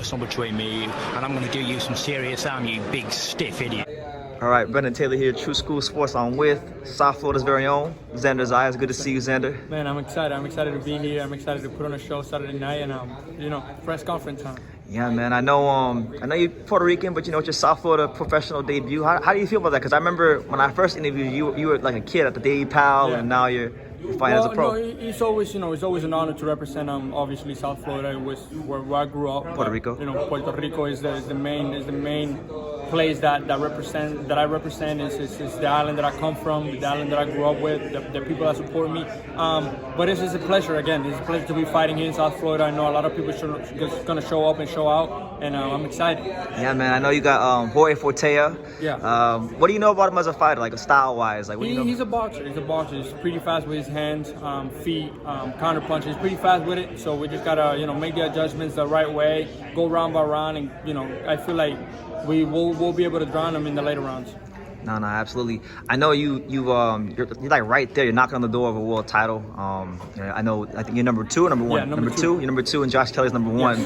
personal between me and you, and I'm going to do you some serious harm, you big stiff idiot. All right, Brendan Taylor here, True School Sports. I'm with South Florida's very own Xander Zayas. Good to see you, Xander. Man, I'm excited. I'm excited to be here. I'm excited to put on a show Saturday night, and press conference time. Yeah, man. I know you're Puerto Rican, but it's your South Florida professional debut. How do you feel about that? Because I remember when I first interviewed you, you were like a kid at the Daily Pal, and now you're fighting as a pro. No, it's always an honor to represent obviously South Florida. It was where I grew up. Puerto Rico. Puerto Rico is the main place that I represent is the island that I come from, the island that I grew up with, the people that support me. But it's just a pleasure again. It's a pleasure to be fighting here in South Florida. I know a lot of people are gonna show up and show out, and I'm excited. Yeah, man. I know you got Jorge Fortea. Yeah. What do you know about him as a fighter, like style-wise? Like, He's a boxer. He's a boxer. He's pretty fast with his hands, feet, counter punches. He's pretty fast with it. So we just gotta make the adjustments the right way, go round by round, and I feel like we'll be able to drown him in the later rounds. No, absolutely. I know you're like right there. You're knocking on the door of a world title. I think you're number 2 or number 1? Yeah, number two. You're number 2, and Josh Kelly's number 1.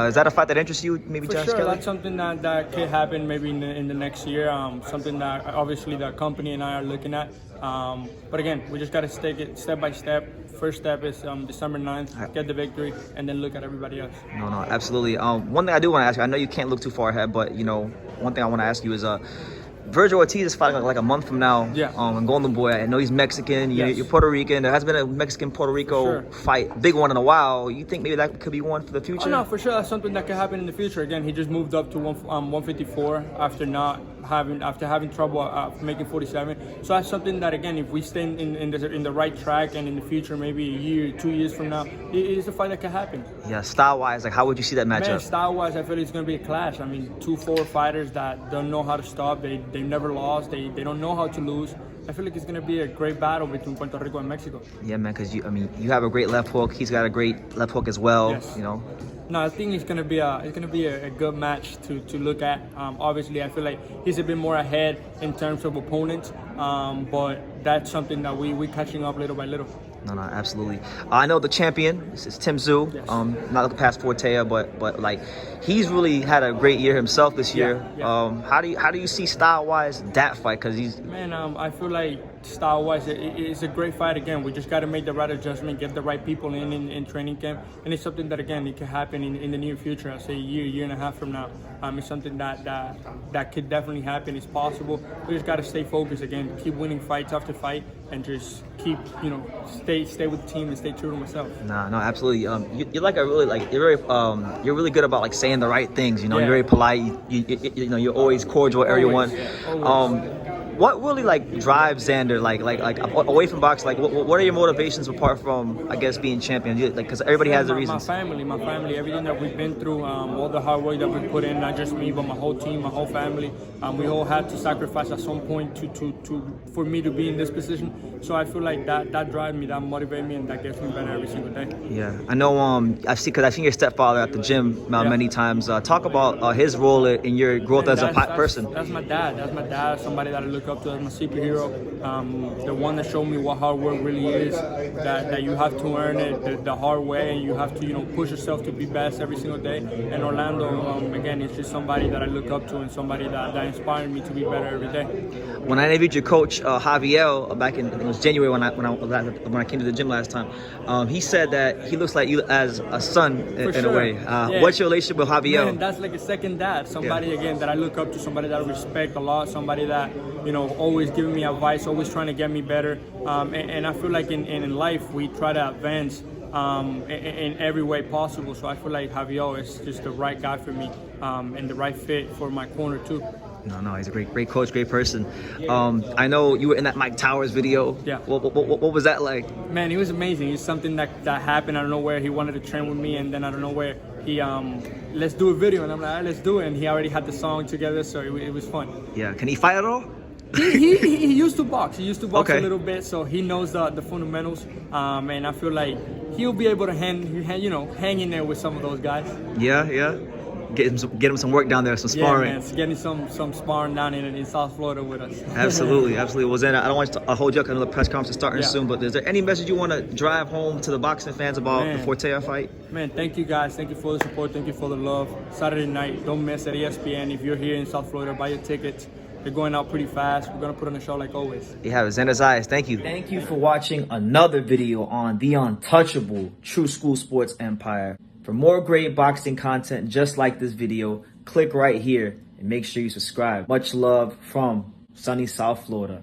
Is that a fight that interests you? Maybe For Josh sure, Kelly? that's something that could happen maybe in the next year. Something that obviously the company and I are looking at. But again, we just got to take it step by step. First step is December 9th, get the victory, and then look at everybody else. No, absolutely. One thing I do want to ask you, I know you can't look too far ahead, but one thing I want to ask you is Vergil Ortiz is fighting like a month from now. Yeah. In Golden Boy. I know he's Mexican. Yes. You're Puerto Rican. There has been a Mexican-Puerto Rico fight, big one in a while. You think maybe that could be one for the future? Oh, no, for sure. That's something that could happen in the future. Again, he just moved up to 154 after having trouble making 47. So that's something that, again, if we stay in the right track and in the future, maybe a year, 2 years from now, it is a fight that could happen. Yeah, style-wise, like how would you see that matchup? Man, style-wise, I feel it's going to be a clash. I mean, 2 forward fighters that don't know how to stop. They never lost. They don't know how to lose. I feel like it's going to be a great battle between Puerto Rico and Mexico. Yeah, man, because you have a great left hook. He's got a great left hook as well. Yes. No, I think it's gonna be a good match to look at. Obviously, I feel like he's a bit more ahead in terms of opponents, but that's something that we catching up little by little. No, absolutely. I know the champion is Tim Tszyu. Yes. Not looking past Fortea, but like he's really had a great year himself this year. Yeah. How do you see style-wise that fight? Because he's I feel like style-wise, it's a great fight. Again, we just got to make the right adjustment, get the right people in training camp, and it's something that again it can happen in the near future. I'll say a year and a half from now. It's something that could definitely happen. It's possible. We just got to stay focused again, keep winning fights after fight, and just keep stay with the team and stay true to myself. No, absolutely. You're like you're really good about like saying the right things. You're very polite. You're always cordial, everyone. What really like drives Xander like away from boxing? Like what are your motivations apart from I guess being champion? Because everybody has a reason. My family, everything that we've been through, all the hard work that we put in, not just me but my whole team, my whole family. We all had to sacrifice at some point for me to be in this position. So I feel like that drives me, that motivates me, and that gets me better every single day. Yeah, I know. I've seen your stepfather at the gym many times. Talk about his role in your growth as a person. That's my dad. That's my dad. Somebody that I look up to as my superhero. The one that showed me what hard work really is. That you have to earn it the hard way, and you have to push yourself to be best every single day. And Orlando, again, it's just somebody that I look up to and somebody that inspired me to be better every day. When I interviewed your coach Javiel back in I think it was January when I came to the gym last time, he said that he looks like you as a son in a way. What's your relationship with Javiel? Man, that's like a second dad. Somebody again that I look up to, somebody that I respect a lot, somebody that always giving me advice, always trying to get me better. And I feel like in life we try to advance in every way possible. So I feel like Javier is just the right guy for me and the right fit for my corner too. No, he's a great coach, great person. I know you were in that Myke Towers video. Yeah. What was that like? Man, he was amazing. It's something that happened. I don't know where he wanted to train with me, and then I don't know where he let's do a video, and I'm like, all right, let's do it. And he already had the song together, so it was fun. Yeah. Can he fight at all? He used to box. He used to box okay. a little bit, so he knows the fundamentals. And I feel like he'll be able to hang in there with some of those guys. Yeah. get him some work down there, some sparring. Yeah, man, getting some sparring down in South Florida with us. Absolutely. Well, Xander, I don't want to hold you up. I know the press conference is starting soon, but is there any message you want to drive home to the boxing fans about the Fortea fight? Man, thank you guys. Thank you for the support. Thank you for the love. Saturday night, don't miss at ESPN. If you're here in South Florida, buy your tickets. They're going out pretty fast. We're going to put on a show like always. You have it. Xander Zayas, thank you. Thank you for watching another video on the untouchable True School Sports Empire. For more great boxing content just like this video, click right here and make sure you subscribe. Much love from sunny South Florida.